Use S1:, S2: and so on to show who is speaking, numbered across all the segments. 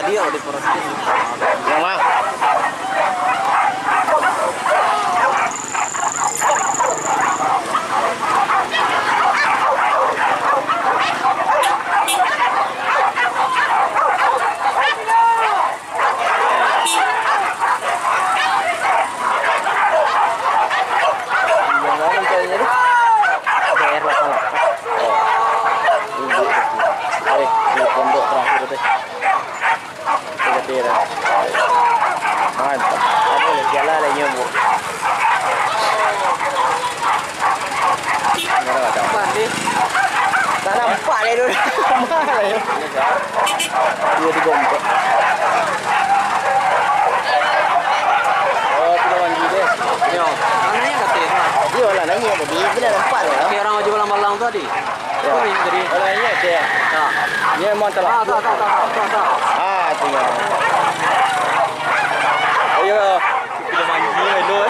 S1: Dia di poros ini.
S2: Yang mana? Mantap, ada jalan lagi nyamuk. Merah ada apa ni? Tak nampak ni dulu. Mana ya? Dia digompok. Oh, tu lawan dia.
S1: Yo, mana yang kata itu?
S2: Dia lah nanya tadi, bila nampak lah.
S1: Kayak orang jual malang tadi.
S2: Ya.
S1: Oh, ini tadi.
S2: Kalau nanya dia.
S1: Tak.
S2: Dia memang telah.
S1: Tak.
S2: Ah, tu ya. Ayo, kita mandi dulu.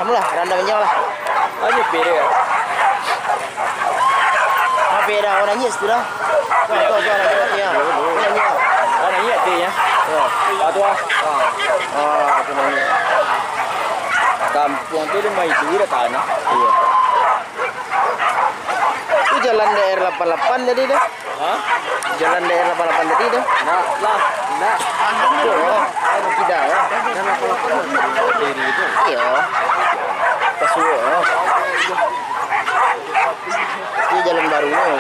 S2: Mula randa menjauh lah.
S1: Aje pere.
S2: Apa dah orang nanya sudah. Kau lagi ya. Nanya.
S1: Nanya dia ya.
S2: Tu ah. Tu nanya.
S1: Kampung tu dia main duit dah tanah.
S2: Iya. Itu jalan daerah 88 tadi dah.
S1: Hah?
S2: Jalan daerah 88 tadi dah.
S1: Nak.
S2: Oh, tidak ya.
S1: Jangan kalau diri itu.
S2: Iya. Kasuo. Ini jalan baru ni.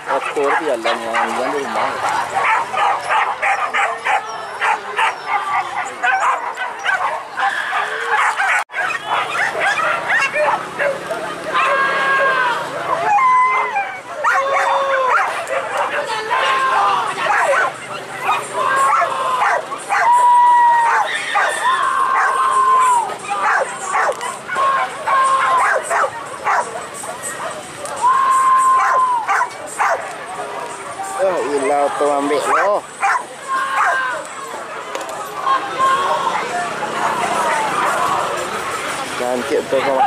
S2: Kotor tu jalan yang di rumah. Ilau tu ambil lo. Cantik tu kawan.